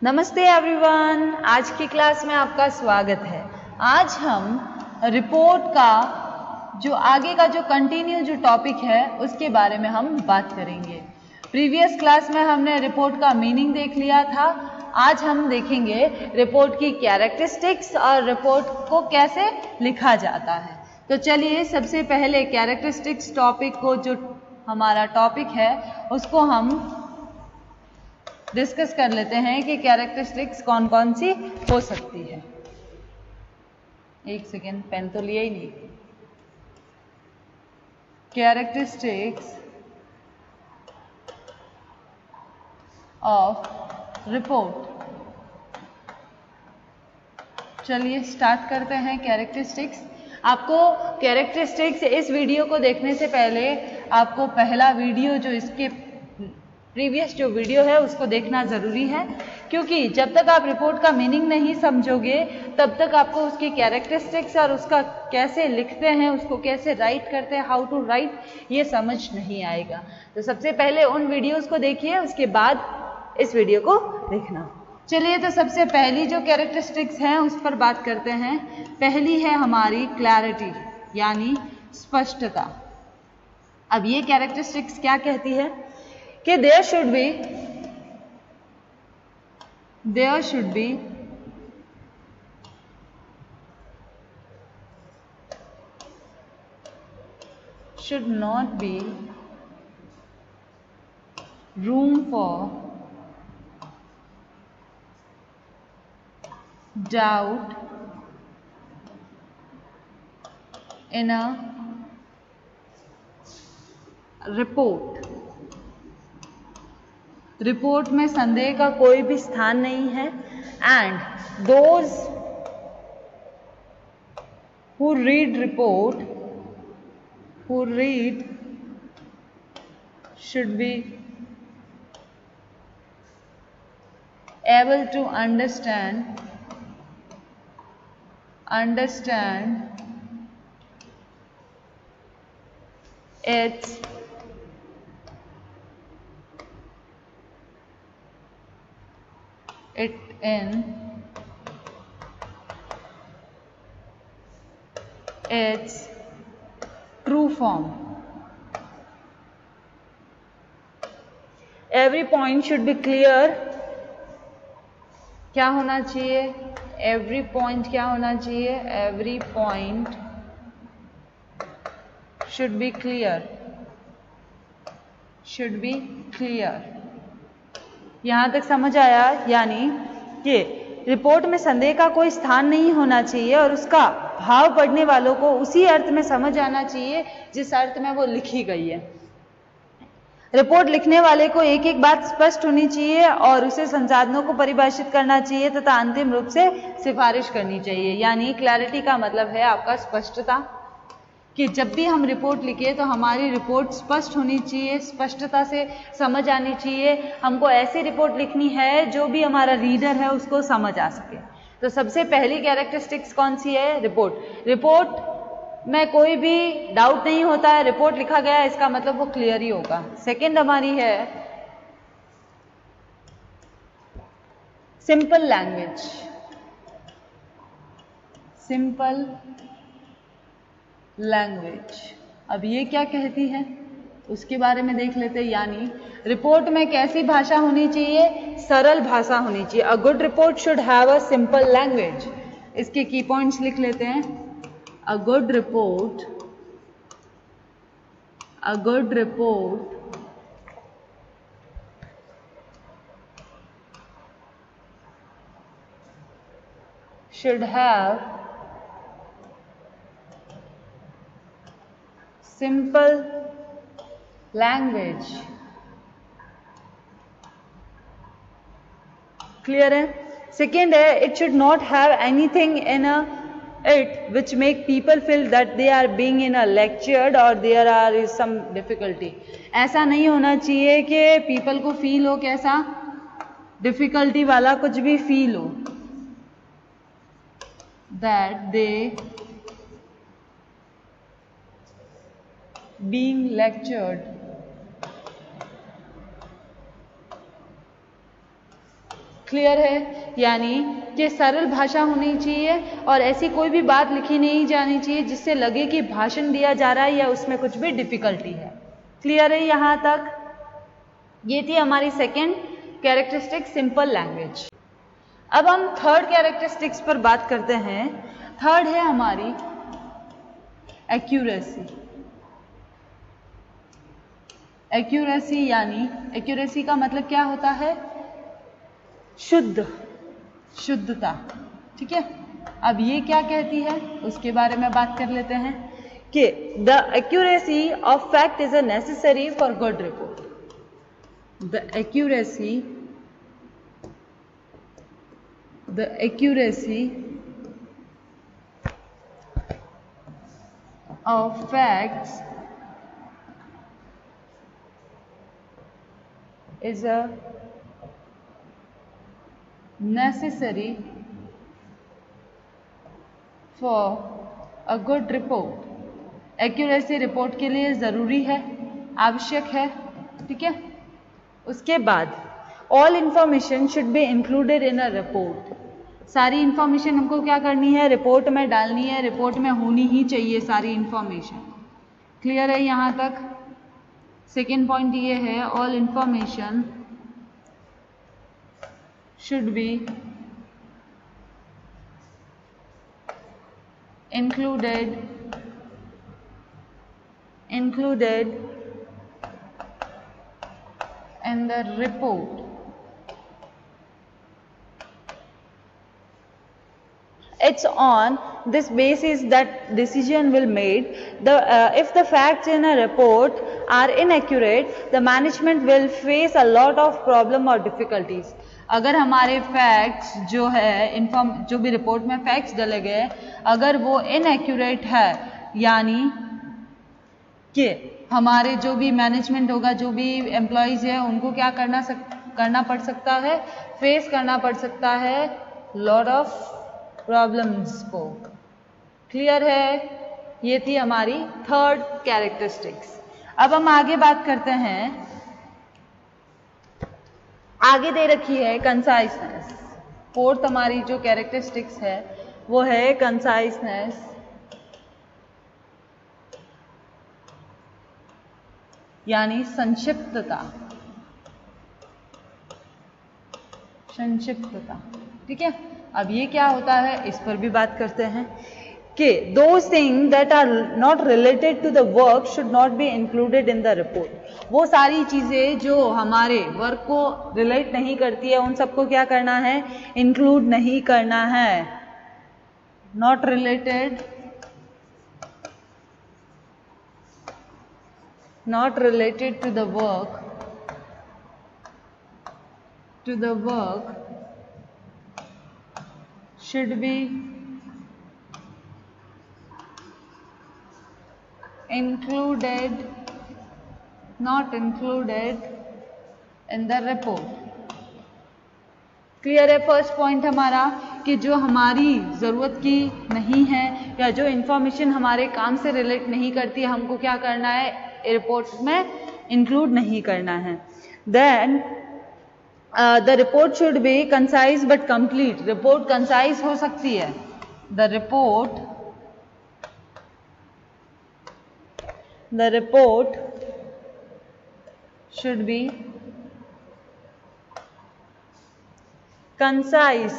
नमस्ते एवरीवन, आज की क्लास में आपका स्वागत है। आज हम रिपोर्ट का जो आगे का जो कंटिन्यू जो टॉपिक है उसके बारे में हम बात करेंगे। प्रीवियस क्लास में हमने रिपोर्ट का मीनिंग देख लिया था। आज हम देखेंगे रिपोर्ट की कैरेक्टरिस्टिक्स और रिपोर्ट को कैसे लिखा जाता है। तो चलिए सबसे पहले कैरेक्टरिस्टिक्स टॉपिक को जो हमारा टॉपिक है उसको हम डिस्कस कर लेते हैं कि कैरेक्टरिस्टिक्स कौन कौन सी हो सकती है। एक सेकेंड, पेन तो लिया ही नहीं। Characteristics of report. चलिए स्टार्ट करते हैं कैरेक्टरिस्टिक्स। आपको कैरेक्टरिस्टिक्स इस वीडियो को देखने से पहले आपको पहला वीडियो जो इसके प्रीवियस जो वीडियो है उसको देखना ज़रूरी है, क्योंकि जब तक आप रिपोर्ट का मीनिंग नहीं समझोगे तब तक आपको उसकी कैरेक्टरिस्टिक्स और उसका कैसे लिखते हैं, उसको कैसे राइट करते हैं, हाउ टू राइट, ये समझ नहीं आएगा। तो सबसे पहले उन वीडियोस को देखिए, उसके बाद इस वीडियो को देखना। चलिए तो सबसे पहली जो कैरेक्टरिस्टिक्स हैं उस पर बात करते हैं। पहली है हमारी क्लैरिटी यानी स्पष्टता। अब ये कैरेक्टरिस्टिक्स क्या कहती है कि there should be should not be room for doubt in a report। Report में संदेह का कोई भी स्थान नहीं है। And those who read should be able to understand its in its true form। Every point should be clear। क्या होना चाहिए? Every point क्या होना चाहिए? Every point should be clear। यहाँ तक समझ आया? यानी कि रिपोर्ट में संदेह का कोई स्थान नहीं होना चाहिए और उसका भाव पढ़ने वालों को उसी अर्थ में समझ आना चाहिए जिस अर्थ में वो लिखी गई है। रिपोर्ट लिखने वाले को एक एक बात स्पष्ट होनी चाहिए और उसे संसाधनों को परिभाषित करना चाहिए तथा अंतिम रूप से सिफारिश करनी चाहिए। यानी क्लैरिटी का मतलब है आपका स्पष्टता, कि जब भी हम रिपोर्ट लिखें तो हमारी रिपोर्ट स्पष्ट होनी चाहिए, स्पष्टता से समझ आनी चाहिए। हमको ऐसी रिपोर्ट लिखनी है जो भी हमारा रीडर है उसको समझ आ सके। तो सबसे पहली कैरेक्टरिस्टिक्स कौन सी है? रिपोर्ट में कोई भी डाउट नहीं होता है, रिपोर्ट लिखा गया है इसका मतलब वो क्लियर ही होगा। सेकेंड हमारी है सिंपल लैंग्वेज। अब ये क्या कहती है उसके बारे में देख लेते हैं। यानी रिपोर्ट में कैसी भाषा होनी चाहिए? सरल भाषा होनी चाहिए। A good report should have a simple language. इसके की पॉइंट्स लिख लेते हैं। A good report should have simple language। Clear है? सेकेंड है it should not have anything in it which make people feel that they are being in a lectured or there are some difficulty। ऐसा नहीं होना चाहिए कि people को feel हो कैसा, डिफिकल्टी वाला कुछ भी फील हो, that they being lectured clear है, यानी कि सरल भाषा होनी चाहिए और ऐसी कोई भी बात लिखी नहीं जानी चाहिए जिससे लगे कि भाषण दिया जा रहा है या उसमें कुछ भी डिफिकल्टी है। क्लियर है यहाँ तक? ये थी हमारी सेकेंड कैरेक्टरिस्टिक, सिंपल लैंग्वेज। अब हम थर्ड कैरेक्टरिस्टिक्स पर बात करते हैं। थर्ड है हमारी एक्यूरेसी। एक्यूरेसी यानी, एक्यूरेसी का मतलब क्या होता है? शुद्ध, शुद्धता। ठीक है, अब ये क्या कहती है उसके बारे में बात कर लेते हैं कि the accuracy of fact is a necessary for good report. The accuracy of facts is a necessary for a good report। Accuracy report के लिए ज़रूरी है, आवश्यक है। ठीक है, उसके बाद all information should be included in a report. सारी इंफॉर्मेशन हमको क्या करनी है? रिपोर्ट में डालनी है, रिपोर्ट में होनी ही चाहिए सारी इंफॉर्मेशन। क्लियर है यहाँ तक? सेकेंड पॉइंट ये है, all information should be included in the report। It's on this basis that decision will made। If the facts in a report are inaccurate, the management will face a lot of problem or difficulties। अगर हमारे facts जो है, जो भी report में facts डले गए, अगर वो इनएक्यूरेट है, यानी कि हमारे जो भी मैनेजमेंट होगा, जो भी एम्प्लॉयज है, उनको क्या करना पड़ सकता है? फेस करना पड़ सकता है लॉट ऑफ प्रॉब्लम्स को। क्लियर है? ये थी हमारी थर्ड कैरेक्टरिस्टिक्स। अब हम आगे बात करते हैं। आगे दे रखी है कंसाइसनेस। फोर्थ हमारी जो कैरेक्टरिस्टिक्स है वो है कंसाइसनेस, यानी संक्षिप्तता। संक्षिप्तता। ठीक है, अब ये क्या होता है इस पर भी बात करते हैं कि those things that are not related to the work should not be included in the report। वो सारी चीजें जो हमारे वर्क को रिलेट नहीं करती है, उन सबको क्या करना है? इंक्लूड नहीं करना है। Not related, not related to the work, should be included, not included in the report। Clear है? फर्स्ट पॉइंट हमारा कि जो हमारी ज़रूरत की नहीं है या जो इंफॉर्मेशन हमारे काम से रिलेट नहीं करती है, हमको क्या करना है? रिपोर्ट में इंक्लूड नहीं करना है। Then the report should be concise but complete. Report concise हो सकती है। The report should be concise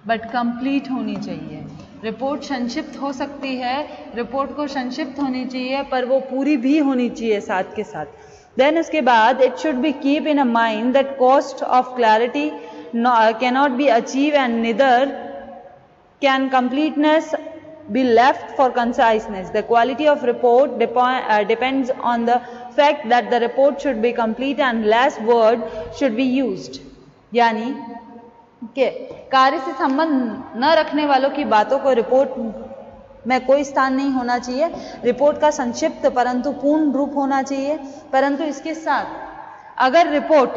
but complete होनी चाहिए। रिपोर्ट संक्षिप्त हो सकती है, रिपोर्ट को संक्षिप्त होनी चाहिए, पर वो पूरी भी होनी चाहिए साथ के साथ। देन उसके बाद it should be keep in a mind that cost of clarity cannot be achieve and neither can completeness be left for conciseness। The quality of report depends on the fact that the report should be complete and less word should be used। यानी कि कार्य से संबंध न रखने वालों की बातों को रिपोर्ट में कोई स्थान नहीं होना चाहिए। रिपोर्ट का संक्षिप्त परंतु पूर्ण रूप होना चाहिए। परंतु इसके साथ अगर रिपोर्ट,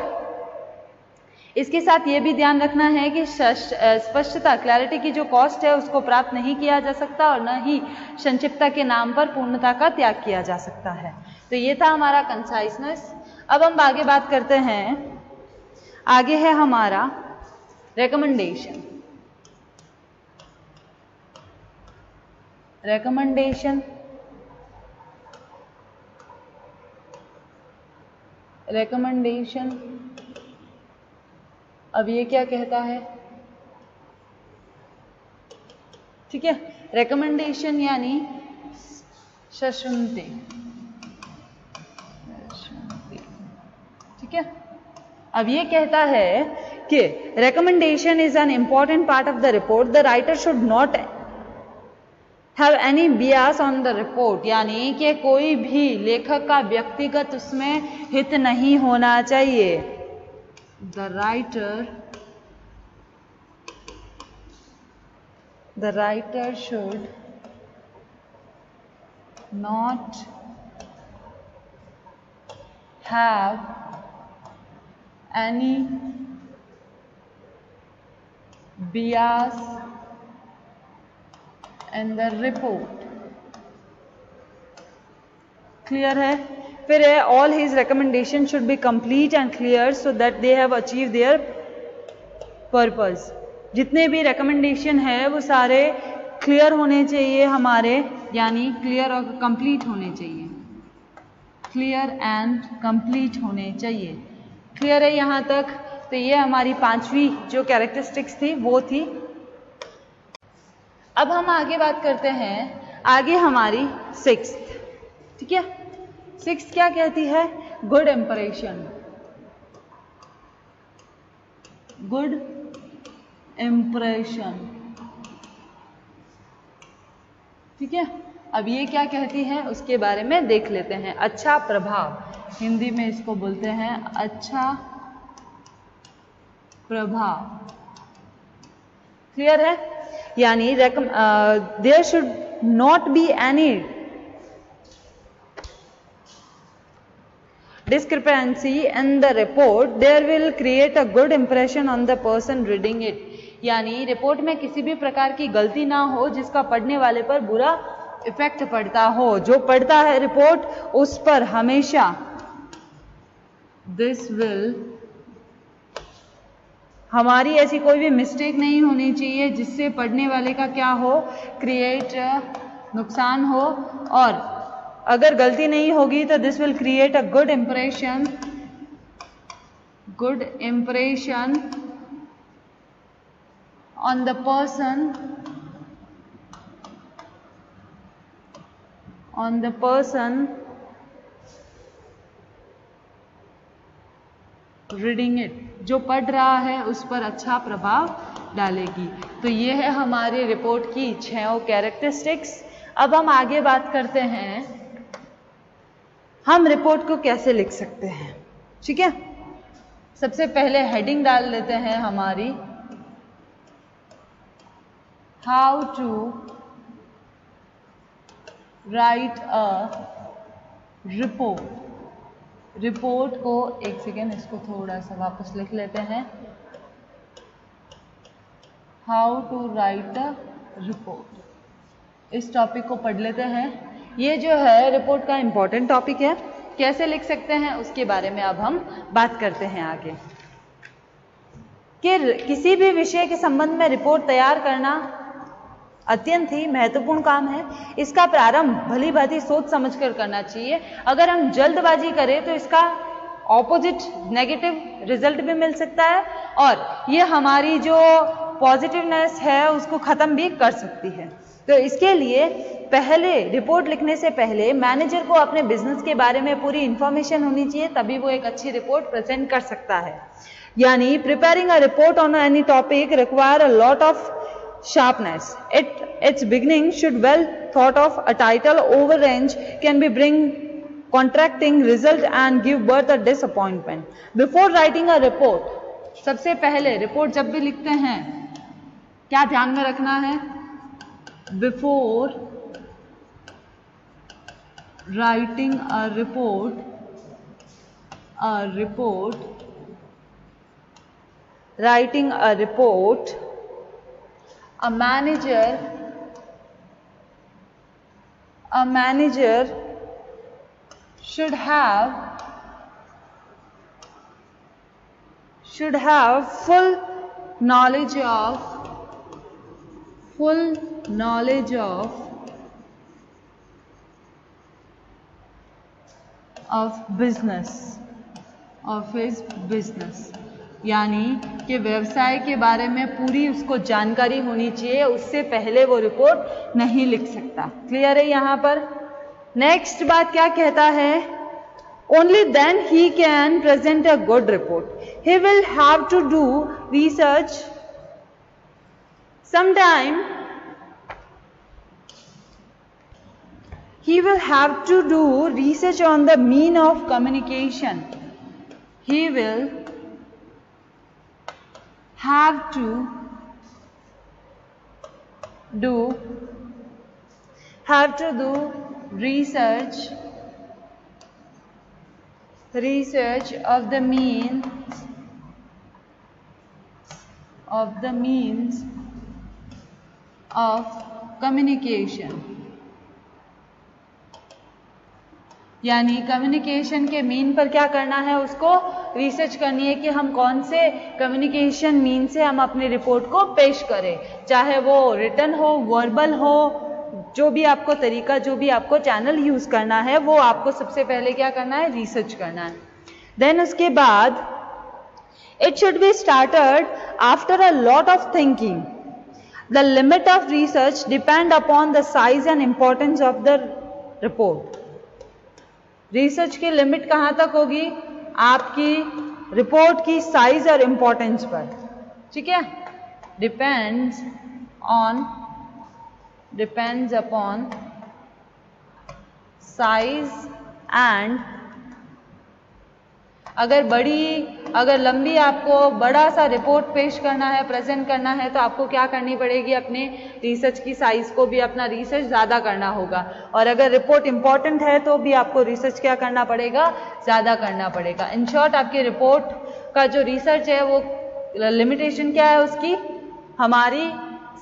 इसके साथ ये भी ध्यान रखना है कि स्पष्टता, क्लैरिटी की जो कॉस्ट है उसको प्राप्त नहीं किया जा सकता और न ही संक्षिप्तता के नाम पर पूर्णता का त्याग किया जा सकता है। तो ये था हमारा कंसाइसनेस। अब हम आगे बात करते हैं, आगे है हमारा रिकमेंडेशन। रिकमेंडेशन रिकमेंडेशन अब ये क्या कहता है, ठीक है, रिकमेंडेशन यानी सशुनते, ठीक है। अब ये कहता है कि recommendation is an important part of the report, the writer should not have any Beas on the report, यानी कि कोई भी लेखक का व्यक्तिगत उसमें हित नहीं होना चाहिए। The writer should not have any Beas in the report, clear है। फिर है all his recommendation should be complete and clear so that they have achieved their purpose, जितने भी recommendation है वो सारे क्लियर होने चाहिए हमारे, यानी क्लियर और कंप्लीट होने चाहिए, क्लियर एंड कंप्लीट होने चाहिए। क्लियर है यहाँ तक? तो ये हमारी 5वीं जो कैरेक्टरिस्टिक्स थी वो थी। अब हम आगे बात करते हैं, आगे हमारी 6th, ठीक है। 6th क्या कहती है? Good impression. गुड इंप्रेशन, ठीक है। अब ये क्या कहती है उसके बारे में देख लेते हैं। अच्छा प्रभाव, हिंदी में इसको बोलते हैं अच्छा प्रभाव, क्लियर है। यानी there should not be any discrepancy in the report, there will create a good impression on the person reading it, यानी रिपोर्ट में किसी भी प्रकार की गलती ना हो जिसका पढ़ने वाले पर बुरा इफेक्ट पड़ता हो। जो पढ़ता है रिपोर्ट उस पर हमेशा दिस विल, हमारी ऐसी कोई भी मिस्टेक नहीं होनी चाहिए जिससे पढ़ने वाले का क्या हो, क्रिएट नुकसान हो, और अगर गलती नहीं होगी तो this will create a good impression on the person reading it, जो पढ़ रहा है उस पर अच्छा प्रभाव डालेगी। तो ये है हमारी रिपोर्ट की 6 कैरेक्टरिस्टिक्स। अब हम आगे बात करते हैं हम रिपोर्ट को कैसे लिख सकते हैं, ठीक है। सबसे पहले हेडिंग डाल लेते हैं हमारी, how to write a report. Report को, एक सेकेंड इसको थोड़ा सा वापस लिख लेते हैं, how to write a report. इस टॉपिक को पढ़ लेते हैं। ये जो है रिपोर्ट का इंपॉर्टेंट टॉपिक है, कैसे लिख सकते हैं उसके बारे में अब हम बात करते हैं आगे। कि किसी भी विषय के संबंध में रिपोर्ट तैयार करना अत्यंत ही महत्वपूर्ण काम है। इसका प्रारंभ भली भांति सोच समझकर करना चाहिए। अगर हम जल्दबाजी करें तो इसका ऑपोजिट नेगेटिव रिजल्ट भी मिल सकता है, और ये हमारी जो पॉजिटिवनेस है उसको खत्म भी कर सकती है। तो इसके लिए पहले रिपोर्ट लिखने से पहले मैनेजर को अपने बिजनेस के बारे में पूरी इंफॉर्मेशन होनी चाहिए, तभी वो एक अच्छी रिपोर्ट प्रेजेंट कर सकता है। यानी preparing a report on any topic require a lot of sharpness. Its beginning should well thought of. A title overrange can be bring contracting result and give birth a disappointment. Before writing a report, सबसे पहले report जब भी लिखते हैं क्या ध्यान में रखना है? Before writing a report, writing a report, a manager should have should have full knowledge of business, of his business, यानी कि व्यवसाय के बारे में पूरी उसको जानकारी होनी चाहिए, उससे पहले वो रिपोर्ट नहीं लिख सकता। क्लियर है यहाँ पर? नेक्स्ट बात क्या कहता है? Only then he can present a good report. He will have to do research. Sometime he will have to do research on the mean of communication. He will have to do research of the means of communication, यानी communication के mean पर क्या करना है, उसको research करनी है कि हम कौन से कम्युनिकेशन मीन से हम अपनी रिपोर्ट को पेश करें, चाहे वो रिटन हो, वर्बल हो, जो भी आपको तरीका, जो भी आपको चैनल यूज करना है, वो आपको सबसे पहले क्या करना है, रिसर्च करना है। देन उसके बाद it should be started after a lot of thinking. The limit of research depend upon the size and importance of the report. Research की लिमिट कहाँ तक होगी? आपकी रिपोर्ट की साइज और इंपॉर्टेंस पर, ठीक है? डिपेंड्स अपॉन साइज एंड, अगर लंबी आपको बड़ा सा रिपोर्ट पेश करना है, प्रेजेंट करना है, तो आपको क्या करनी पड़ेगी? अपने रिसर्च की साइज को भी, अपना रिसर्च ज़्यादा करना होगा। और अगर रिपोर्ट इंपॉर्टेंट है तो भी आपको रिसर्च क्या करना पड़ेगा? ज़्यादा करना पड़ेगा। इन शॉर्ट, आपकी रिपोर्ट का जो रिसर्च है वो लिमिटेशन क्या है उसकी? हमारी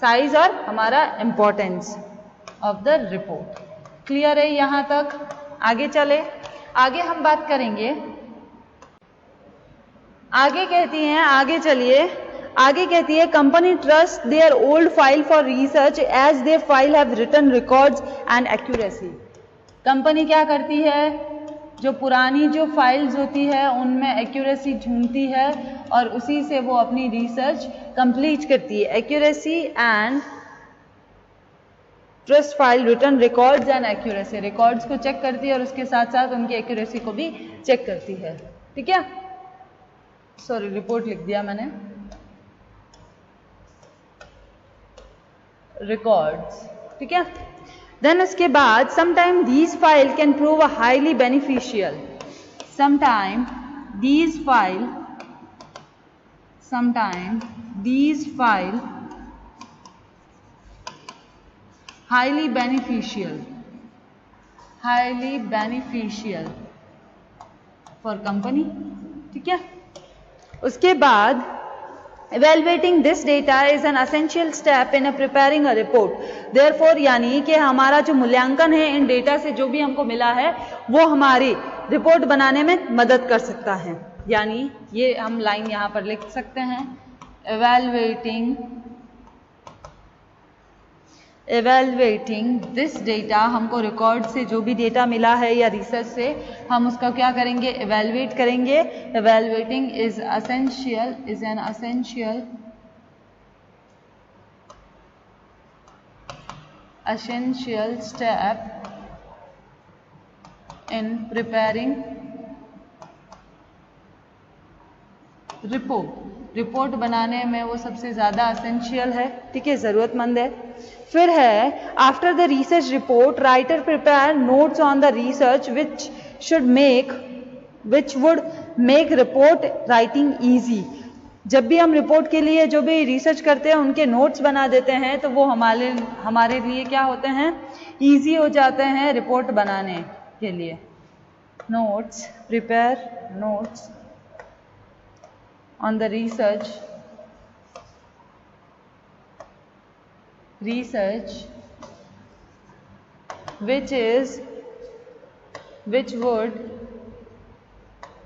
साइज और हमारा importance of the report. Clear है यहाँ तक? आगे चले, आगे हम बात करेंगे। आगे कहती है company trust their old file for research as their file have written records and accuracy. Company क्या करती है? जो पुरानी जो फाइल्स होती है उनमें एक्यूरेसी ढूंढती है और उसी से वो अपनी रिसर्च कंप्लीट करती है। Accuracy and trust file written records and accuracy, records को चेक करती है और उसके साथ साथ उनकी एक्यूरेसी को भी चेक करती है। ठीक है, सॉरी रिपोर्ट लिख दिया मैंने, रिकॉर्ड्स। ठीक है, देन उसके बाद sometime these file can prove a highly beneficial, sometime these file highly beneficial for company। ठीक है, उसके बाद evaluating this data is an essential step in preparing a report। therefore यानी कि हमारा जो मूल्यांकन है इन डेटा से जो भी हमको मिला है वो हमारी रिपोर्ट बनाने में मदद कर सकता है। यानी ये हम लाइन यहाँ पर लिख सकते हैं, evaluating this data, हमको रिकॉर्ड से जो भी डेटा मिला है या रिसर्च से हम उसका क्या करेंगे? evaluate करेंगे। evaluating is an essential step in preparing report बनाने में वो सबसे ज़्यादा असेंशियल है। ठीक है, ज़रूरतमंद है। फिर है after the research report writer prepare notes on the research which would make report writing easy. जब भी हम रिपोर्ट के लिए जो भी रिसर्च करते हैं उनके नोट्स बना देते हैं तो वो हमारे लिए क्या होते हैं? ईजी हो जाते हैं रिपोर्ट बनाने के लिए। Notes, prepare notes on the research which would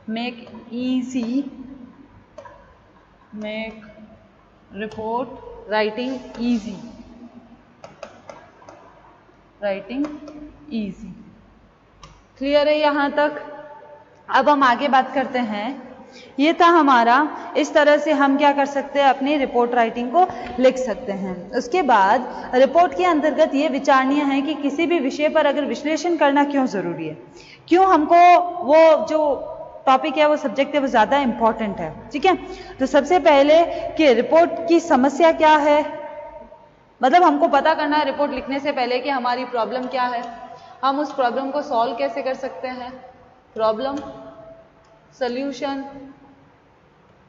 make easy make report writing easy, writing easy. Clear है यहाँ तक? अब हम आगे बात करते हैं। ये था हमारा, इस तरह से हम क्या कर सकते हैं, अपनी रिपोर्ट राइटिंग को लिख सकते हैं। उसके बाद रिपोर्ट के अंतर्गत ये विचारणीय है कि किसी भी विषय पर अगर विश्लेषण करना क्यों जरूरी है, क्यों हमको वो जो टॉपिक है, वो सब्जेक्ट है, वो ज़्यादा इंपॉर्टेंट है। ठीक है, तो सबसे पहले कि रिपोर्ट की समस्या क्या है, मतलब हमको पता करना है रिपोर्ट लिखने से पहले कि हमारी प्रॉब्लम क्या है, हम उस प्रॉब्लम को सॉल्व कैसे कर सकते हैं, प्रॉब्लम सॉल्यूशन,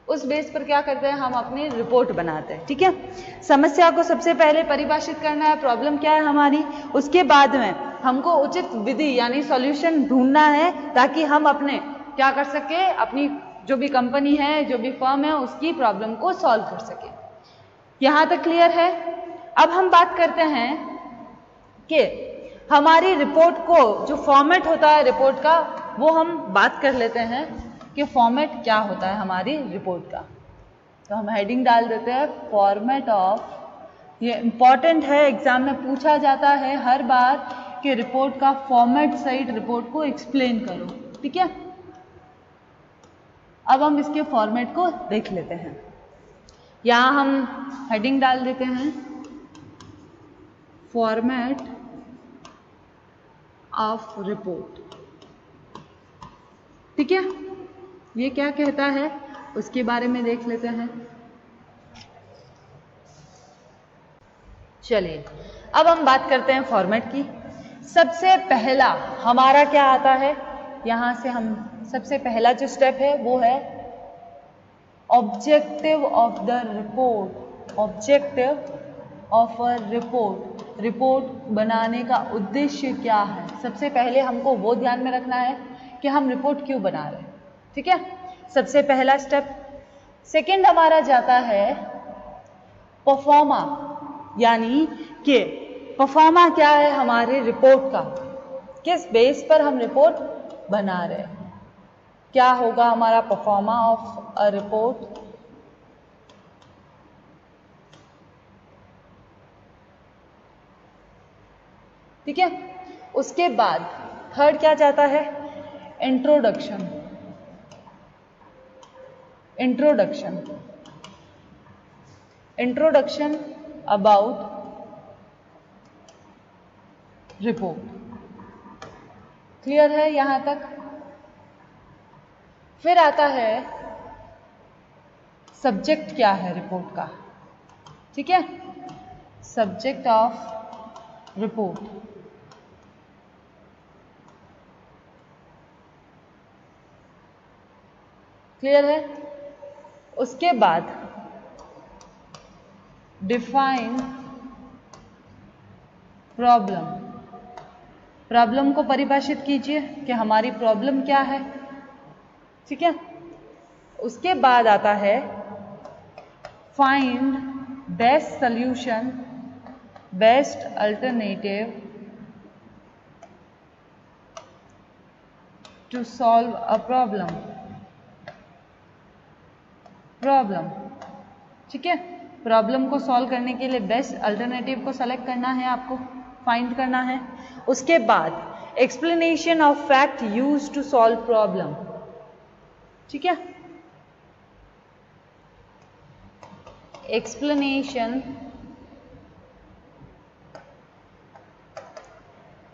उस बेस पर क्या करते हैं, हम अपनी रिपोर्ट बनाते हैं। ठीक है, समस्या को सबसे पहले परिभाषित करना है, प्रॉब्लम क्या है हमारी, उसके बाद में हमको उचित विधि यानी सॉल्यूशन ढूंढना है ताकि हम अपने क्या कर सके, अपनी जो भी कंपनी है, जो भी फर्म है, उसकी प्रॉब्लम को सॉल्व कर सके। यहां तक क्लियर है? अब हम बात करते हैं कि हमारी रिपोर्ट को जो फॉर्मेट होता है रिपोर्ट का, वो हम बात कर लेते हैं कि फॉर्मेट क्या होता है हमारी रिपोर्ट का। तो हम हेडिंग डाल देते हैं फॉर्मेट ऑफ, ये इंपॉर्टेंट है, एग्जाम में पूछा जाता है हर बार कि रिपोर्ट का फॉर्मेट सहित रिपोर्ट को एक्सप्लेन करो। ठीक है, अब हम इसके फॉर्मेट को देख लेते हैं। यहां हम हेडिंग डाल देते हैं फॉर्मेट ऑफ रिपोर्ट। ठीक है, ये क्या कहता है उसके बारे में देख लेते हैं। चलिए, अब हम बात करते हैं फॉर्मेट की। सबसे पहला हमारा क्या आता है, यहां से हम सबसे पहला जो स्टेप है वो है objective of the report. Objective of a report, report बनाने का उद्देश्य क्या है, सबसे पहले हमको वो ध्यान में रखना है कि हम रिपोर्ट क्यों बना रहे हैं। ठीक है, सबसे पहला स्टेप। सेकंड हमारा जाता है परफॉर्मा, यानी कि परफॉर्मा क्या है हमारे रिपोर्ट का, किस बेस पर हम रिपोर्ट बना रहे हैं, क्या होगा हमारा परफॉर्मा ऑफ अ रिपोर्ट। ठीक है, उसके बाद थर्ड क्या जाता है, introduction. Introduction, introduction about report. Clear है यहां तक? फिर आता है सब्जेक्ट क्या है रिपोर्ट का। ठीक है, सब्जेक्ट ऑफ रिपोर्ट। क्लियर है? उसके बाद डिफाइन प्रॉब्लम। प्रॉब्लम को परिभाषित कीजिए कि हमारी प्रॉब्लम क्या है। ठीक है, उसके बाद आता है find best solution, best alternative to solve a problem. Problem, ठीक है, प्रॉब्लम को सॉल्व करने के लिए बेस्ट अल्टरनेटिव को सेलेक्ट करना है, आपको फाइंड करना है। उसके बाद explanation of fact used to solve problem. ठीक है,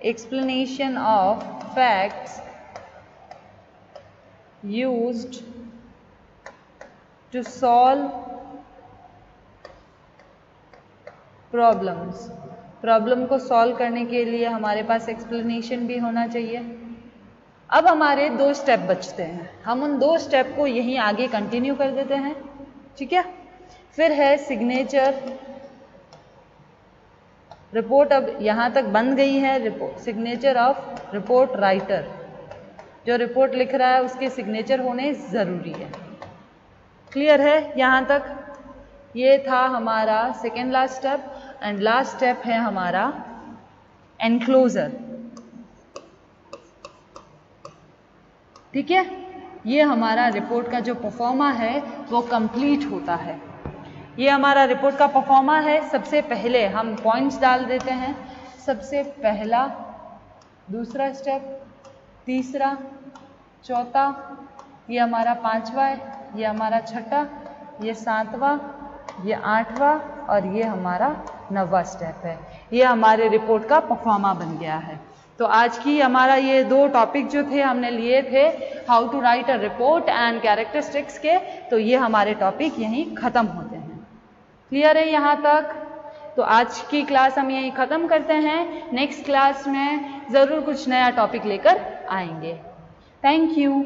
explanation of facts used to solve problems. Problem को सॉल्व करने के लिए हमारे पास एक्सप्लेनेशन भी होना चाहिए। अब हमारे 2 स्टेप बचते हैं, हम उन 2 स्टेप को यहीं आगे कंटिन्यू कर देते हैं। ठीक है, फिर है सिग्नेचर। रिपोर्ट अब यहां तक बन गई है। Report, signature of report writer, जो रिपोर्ट लिख रहा है उसके सिग्नेचर होने जरूरी है। क्लियर है यहां तक? ये था हमारा second last step. And last step है हमारा एनक्लोजर। ठीक है, ये हमारा रिपोर्ट का जो परफॉर्मा है वो कंप्लीट होता है। ये हमारा रिपोर्ट का परफॉर्मा है। सबसे पहले हम पॉइंट्स डाल देते हैं। सबसे पहला, दूसरा स्टेप, तीसरा, चौथा, ये हमारा पांचवा है, ये हमारा छठा, ये सातवां, ये आठवां और ये हमारा 9वां स्टेप है। ये हमारे रिपोर्ट का परफॉर्मा बन गया है। तो आज की हमारा ये 2 टॉपिक जो थे हमने लिए थे, how to write a report and characteristics के, तो ये हमारे टॉपिक यहीं ख़त्म होते हैं। क्लियर है यहाँ तक? तो आज की क्लास हम यहीं ख़त्म करते हैं। नेक्स्ट क्लास में ज़रूर कुछ नया टॉपिक लेकर आएंगे। Thank you.